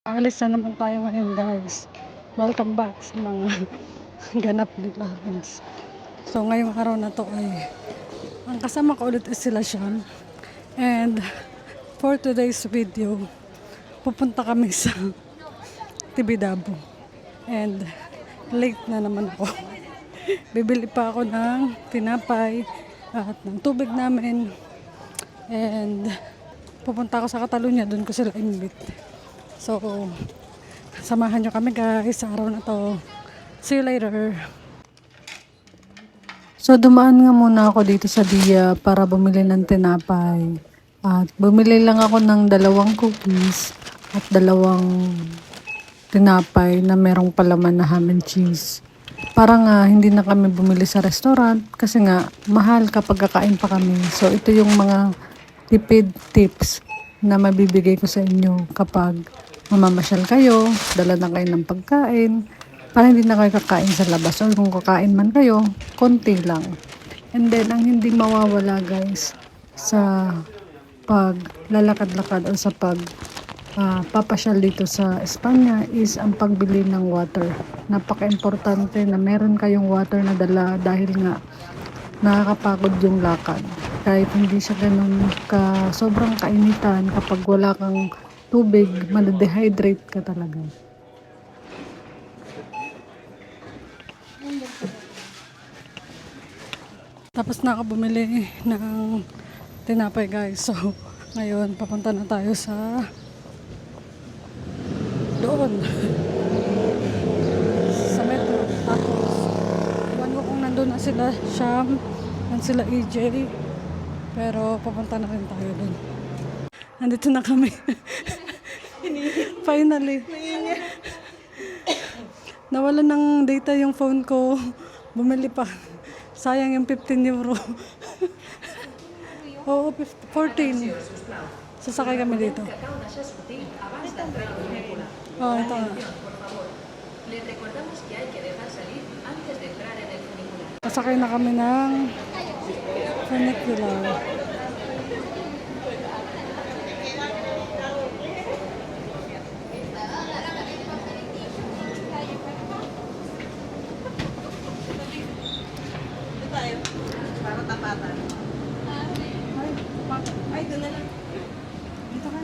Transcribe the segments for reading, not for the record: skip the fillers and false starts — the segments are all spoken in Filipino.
Alis na naman tayo ngayon, guys. Welcome back sa mga ganap ni Clarence. So ngayong araw na to ay ang kasama ko ulit is sila Sean. And for today's video, pupunta kami sa Tibidabo. And late na naman ako. Bibili pa ako ng tinapay at ng tubig namin. And pupunta ako sa Catalunya, doon ko sila invite. So, samahan nyo kami guys sa araw na to. See you later. So, dumaan nga muna ako dito sa Dia para bumili ng tinapay. At bumili lang ako ng 2 cookies at 2 tinapay na merong palaman na ham and cheese. Para nga hindi na kami bumili sa restaurant kasi nga mahal kapag kakain pa kami. So, ito yung mga tipid tips na mabibigay ko sa inyo kapag mamamasyal kayo, dala na kayo ng pagkain, para hindi na kayo kakain sa labas. O kung kakain man kayo, konti lang. And then, ang hindi mawawala guys, sa paglalakad-lakad o sa papasyal dito sa Espanya is ang pagbili ng water. Napaka-importante na meron kayong water na dala dahil nga nakakapagod yung lakad. Kahit hindi siya ganun ka sobrang kainitan, kapag wala kang tubig, ma-dehydrate ka talaga. Tapos na ako bumili ng tinapay guys. So, ngayon papunta na tayo sa doon sa metro. Tapos, iwan ko kung nandun na sila Sham, and sila EJ. Pero papunta na rin tayo doon. Nandito na kami. Finally. Nawala ng data yung phone ko. Bumili pa. Sayang yung 15 euro. Oo, 14. Sasakay kami dito. Oh, ito nga. Sasakay na kami ng funicular. Para tapatan. Ay, doon na lang. Dito ka.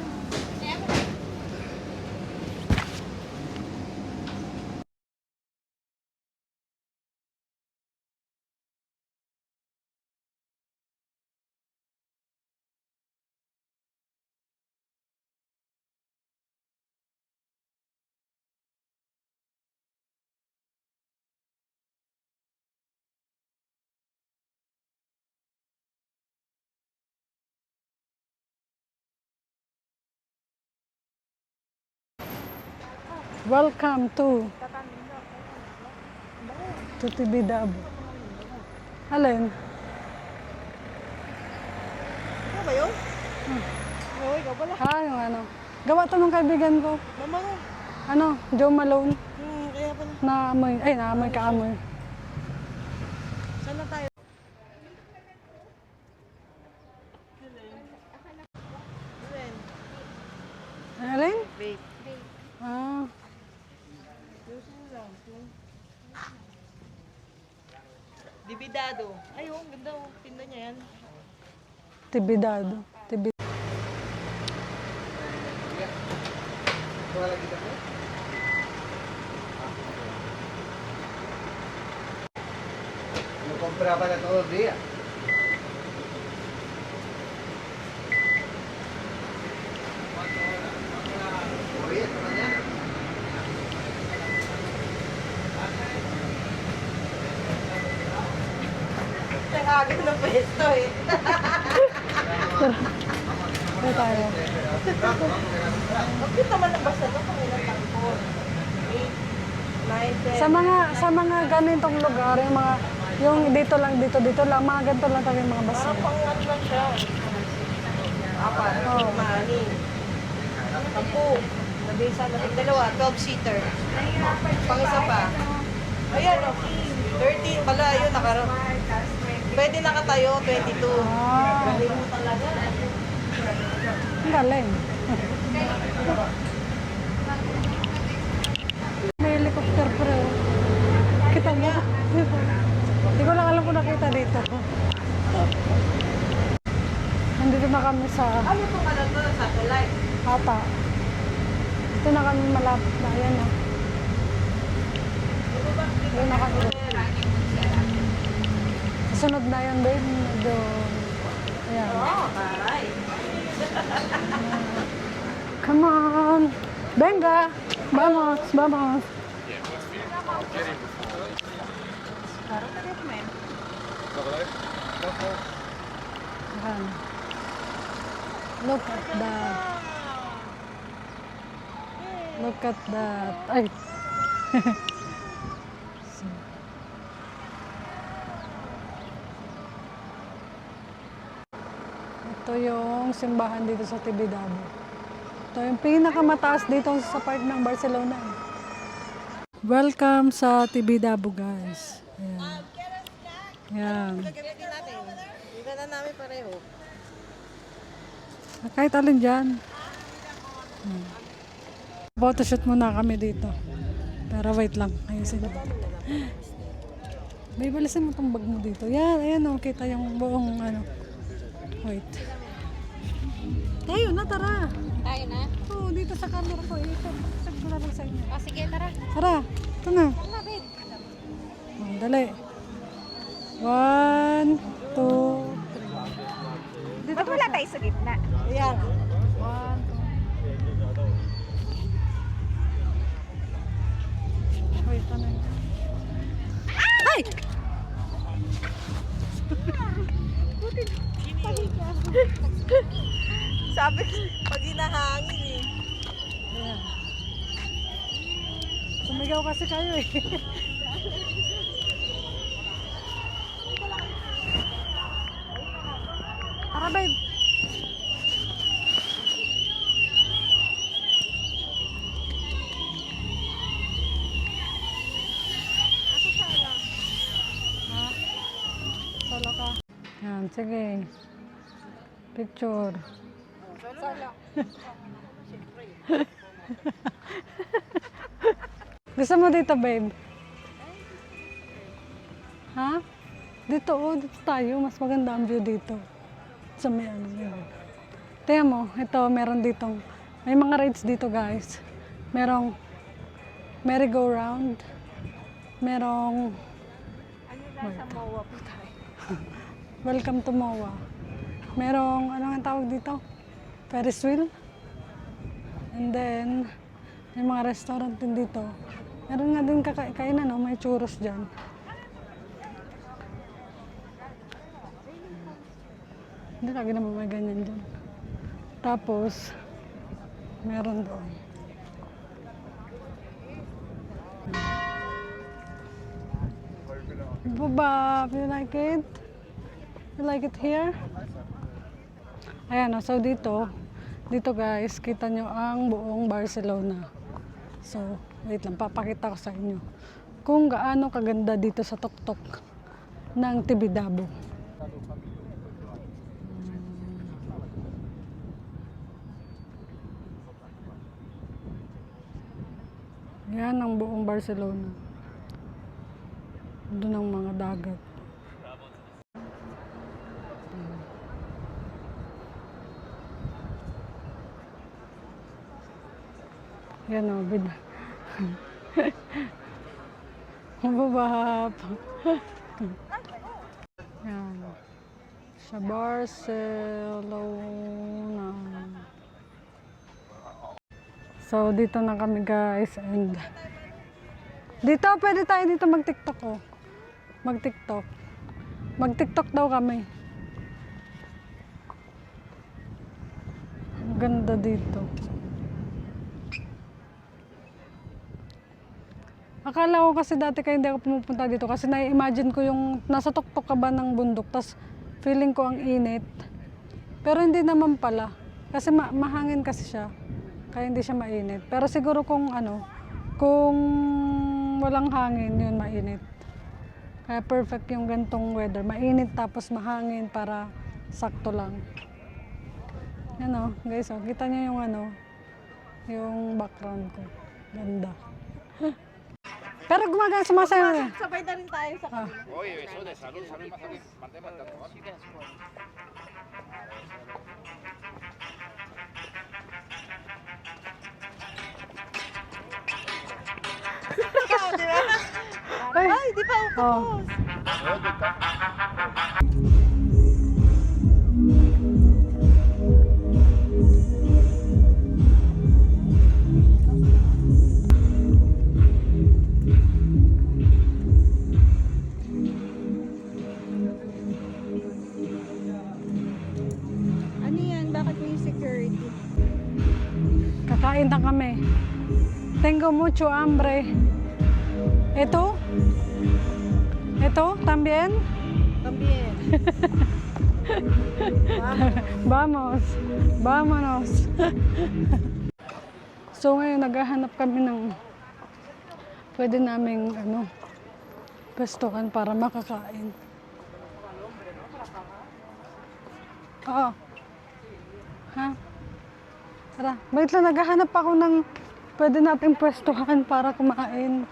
Welcome to Tibidabo. Alin? Ano ba yun? Oo, ikaw pala. Yung ano. Gawa to ng kaibigan ko. Mama ko. Ano? Joe Malone. Kaya pala. Naamoy. Ay, naamoy kaamoy. Saan na tayo? Alin? Wait. Ah. Dibidado. Ay, oh, ganda oh. Tinda niya yan. Tibidado. Lo compraba todos los días. Hoy, esta mañana. Ang agad na pwesto eh. Ano tayo? Bakit naman ang basta ito kung ilang tangkol? 8, 9, 10. Sa mga ganitong lugar, yung dito lang, dito lang, mga ganito lang talaga yung mga bus. Parang pangat lang siya. 4, 10. Nabisa na yung 2, 12-seater. Pang-isa pa. Ayan o, 13 pala, yun, pwede nakatayo, 22. Galing mo talaga. Ang galing. kami sa Ano itong ano to? Satellite? Hata. Dito na kami malapit na. Ayan na. Ayan na kami. Sunod na yun, babe. Doon. Ayan. Oo, taray. Come on. Venga. Vamos, vamos. Parang talit mo eh. Ayan. Look at that. Look at that. Ay. Ito yung simbahan dito sa Tibidabo. Ito yung pinakamataas dito sa part ng Barcelona. Welcome sa Tibidabo, guys. Ayan. Ayan. Gamitin natin. Hindi na namin pareho. Kahit alin dyan. Photoshoot muna kami dito. Pero wait lang. Ayusin natin. May balisin mo tong bag mo dito. Yan, ayan o. Kita yung buong ano. Wait. Tayo na, tara. Tayo na? Oo, dito sa camera ko. Ito. Sag ko lang sa inyo. O sige, tara. Tara. Ito na. Tara, babe. Oh, dali. 1, 2, 3. Ba't wala tayo sa gitna? Ayan. 1, 2. Wait, ano yun? Ay! Sabi ko, pag hinahangin eh. Ayan. Sumigaw kasi kayo eh. Tara, babe. Ha? Solo ka? Yan, sige. Picture. Gusto mo dito, babe? Ha? Dito, oh. Dito tayo. Mas maganda ang view dito. Sa may ano, yun. Tingnan mo, ito, meron ditong, may mga rides dito, guys. Merong merry-go-round. Merong, Ano nasa MOA po tayo? welcome to MOA. Merong, ano ang tawag dito? Ferris wheel. And then, may mga restaurant din dito. Meron nga din kainan, no? May churros dyan. Hindi lagi naman may ganyan dyan. Tapos, meron doon. Baba, you like it? You like it here? Ayan, so dito guys, kita nyo ang buong Barcelona. So, wait lang, papakita ko sa inyo kung gaano kaganda dito sa tuktok ng Tibidabo. Yan ang buong Barcelona. Doon ang mga dagat. Yan o, bid. Mababahap. Yan. Sa Barcelona. So, dito na kami guys. And dito, pwede tayo dito mag-tiktok oh. Mag-tiktok. Mag-tiktok daw kami. Ang ganda dito. Akala ko kasi dati kaya hindi ako pumupunta dito kasi na-imagine ko yung nasa tuktok ka ba ng bundok tas feeling ko ang init. Pero hindi naman pala. Kasi mahangin kasi siya. Kaya hindi siya mainit. Pero siguro kung ano, kung walang hangin, yun mainit. Kaya perfect yung gantong weather. Mainit tapos mahangin para sakto lang. Yan o, guys, oh, kita niyo yung ano, yung background ko. Ganda. Pero gumagana, sumasayaw na. Sabay na rin tayo sa kanila. Oye, eso de salud, salud más aquí. Mantén bastante. di pa ako Oh. tapos. Ano yan? Bakit may security? Kakain na kami. Tengo mucho hambre. Ito? Ito? También? También. Vamos. Vámonos. So ngayon naghahanap kami ng pwede naming pwestuhan para makakain. Oo. Ha? Tara. Wait lang, naghahanap ako ng pwede nating pwestuhan para kumain.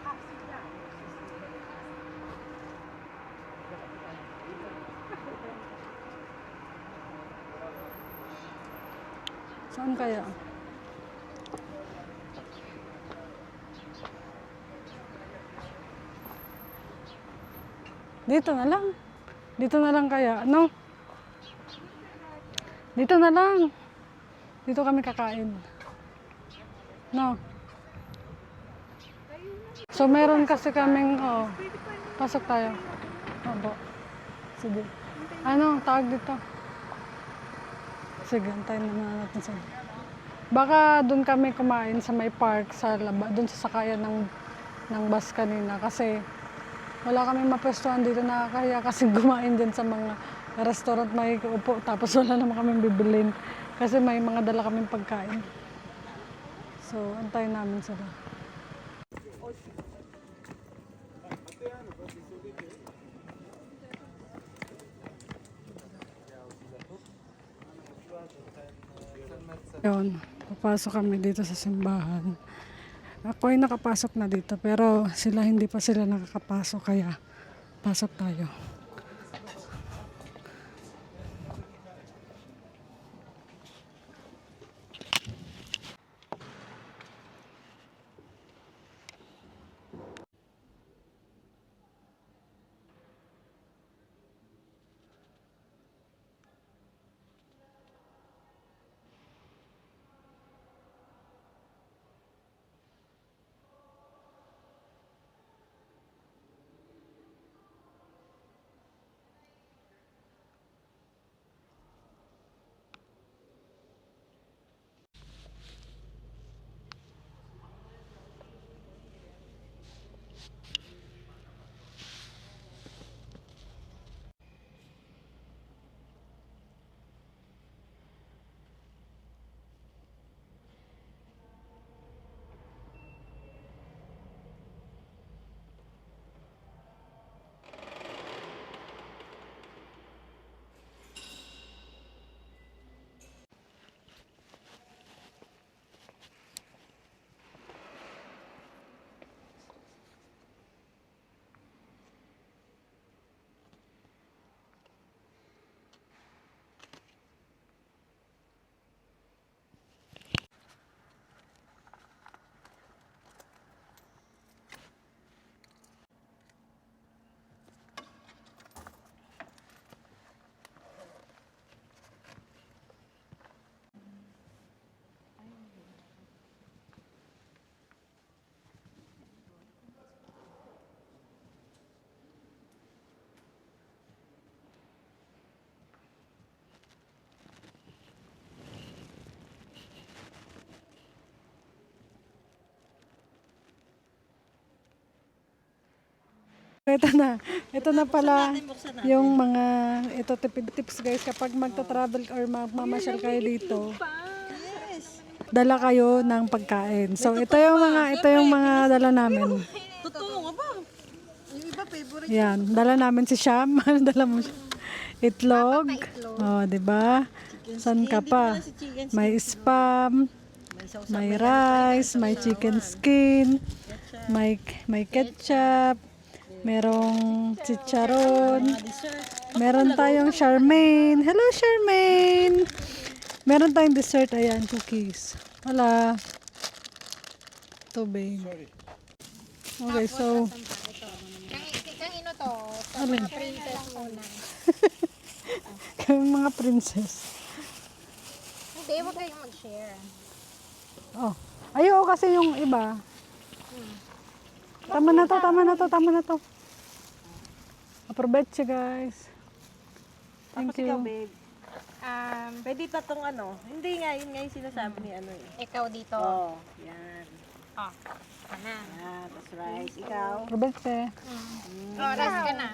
Saan kaya? Dito na lang. Dito na lang kaya, no? Dito na lang. Dito kami kakain. No? So, meron kasi kaming, pasok tayo. Opo. Sige. Ano, tawag dito? Sige, antayin naman natin sa... Baka doon kami kumain sa may park, sa doon sa sakayan ng bus kanina. Kasi wala kami mapwestuhan dito, nakakahiya kasi kumain din sa mga restaurant may upo. Tapos wala naman kami bibilin. Kasi may mga dala kaming pagkain. So, antayin namin sila. Yun, papasok kami dito sa simbahan. Ako ay nakapasok na dito pero hindi pa sila nakakapasok kaya pasok tayo. Ito na pala yung mga tips guys kapag magta-travel or magmamasyal kayo dito. Dala kayo ng pagkain. So ito yung mga dala namin. Totoo nga ba? Yung iba favorite. Yan, dala namin si Sham. Dala mo siya. Itlog. Oh, 'di ba? San ka pa? May spam, may rice, may chicken skin, may ketchup. Merong chicharon. Meron tayong Charmaine. Hello, Charmaine! Meron tayong dessert. Ayan, cookies. Wala. Tubig. Okay, so Alin? Princess muna. Kami mga princess. Hindi, huwag kayong mag-share. Oh. Ayaw kasi yung iba. Tama na to, tama na to, tama na to. Aproveche guys. Thank Tapos ikaw, you. babe. Pwede tatong ano. Hindi nga, yun nga yung sinasabi ni ano eh. Ikaw dito. Oh, yan. Oh, kana. Yan, that's right. Ikaw. Aproveche. Oh, rice ka na.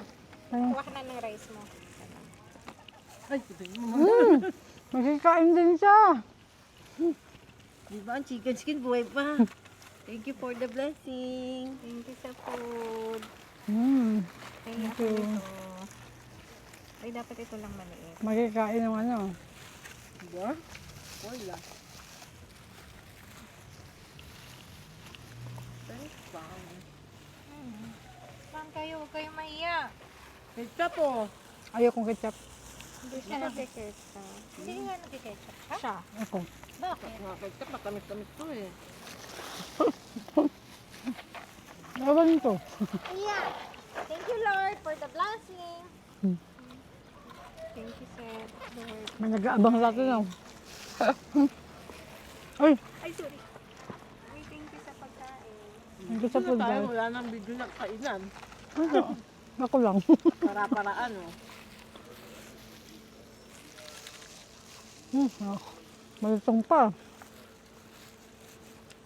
Ay. Kuha ka na ng rice mo. Ay, ito mo. Magkikain din siya. Di ba, ang chicken skin buhay pa. Thank you for the blessing. Thank you sa food. Thank you. Ay, dapat ito lang maliit. Magkikain ng ano. Diba? Wala. Thanks, pang. Saan kayo? Huwag kayong mahiya. Ketchup oh. Ayaw kong ketchup. Hindi siya nagkiketchup. Hindi nga nagkiketchup. Ha? Siya. Ako. Bakit? Mga ketchup, matamis-tamis to eh. Ewan to. Ayan. Thank you, Lord, for the blessing. Hmm. Thank you, Seth, Lord. May nag-aabang sa atin. Ay, Ay, sorry. Ay, thank you sa pagkain. thank you sa food Tayo, guys. wala nang video na kainan. Ako lang. Para-paraan oh. Oh, malutong pa.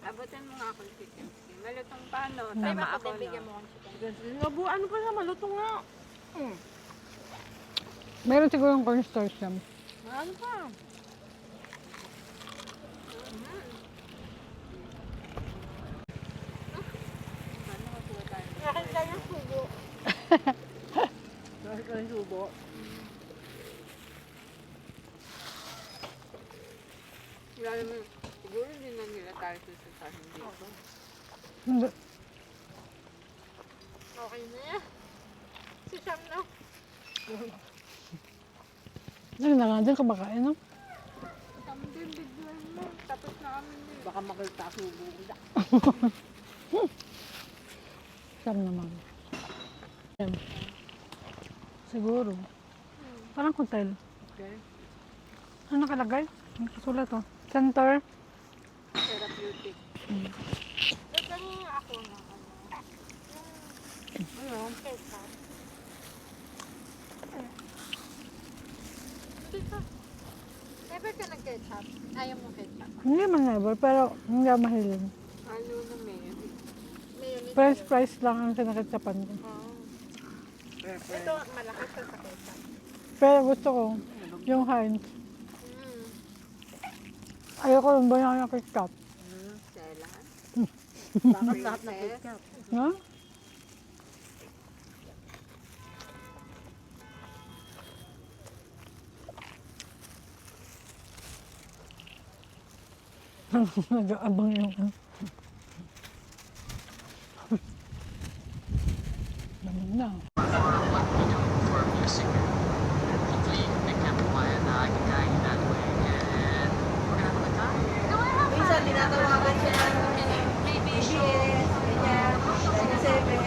Abutin mo nga ako ng chicken skin. Malutong paano? Ay, Tama bakit ako, no? bigyan mo akong chicken? Nabuan ko na, malutong nga. Meron siguro yung cornstarch yan. Ano pa? Akin lang yung sugo. Dahil ko yung subo. Wala naman. Siguro din na nila tayo sususahin dito. Hindi. Okay na yan. Si Sam na. Ano na nga dyan kumakain, no? Kami din, bigyan mo. Tapos na kami din. Baka makalta subo. Siyam naman. Yan. Siguro. Parang hotel. Okay. Ano nakalagay? Ang kasulat to. Center. Therapeutic. Bigyan niyo ako ng ano. Yung ketchup. Dito. Never ka nag-ketchup? Ayaw mo ketchup? Hindi man never, pero hindi ako mahilig. Ano na mayonnaise? Mayonnaise. French fries lang ang kinakitsapan ko. Oh. Ito, malaki siya sa ketchup. Pero gusto ko, yung Heinz. Mm. Ayoko yung banyak yung ketchup. Selan? Bakit lahat ng ketchup? Ha? Nag-aabang yung ano. Lamig na. Minsan, tinatawagan siya ng BBS, ganyan, Seven.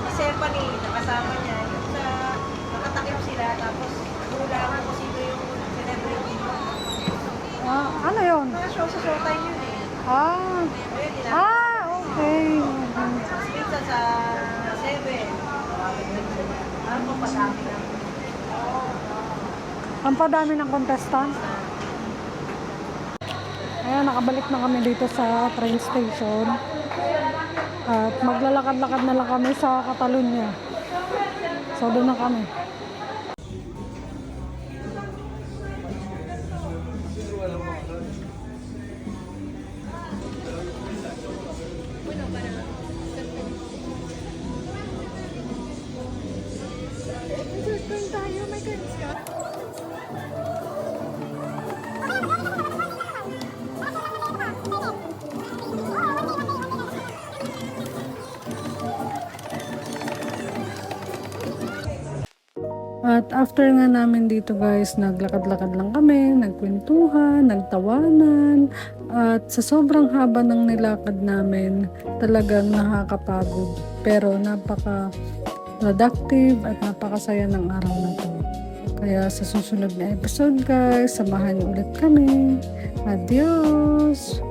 Si Stephanie, nakasama niya. Yung sa, nakatakip sila, tapos hula ako kung sino yung celebrity. Ah, ano yun? Mga show sa showtime yun eh. Ah, Ayun, tinatawagan. okay. Tapos minsan sa Seven. Ano pa padami na. Ang padami ng contestant. Ayan, nakabalik na kami dito sa train station. At maglalakad-lakad na lang kami sa Catalunya. So, doon na kami. At after nga namin dito guys, naglakad-lakad lang kami, nagkwentuhan, nagtawanan. At sa sobrang haba ng nilakad namin, talagang nakakapagod. Pero napaka-productive at napakasaya ng araw na to. Kaya sa susunod na episode guys, samahan niyo ulit kami. Adios!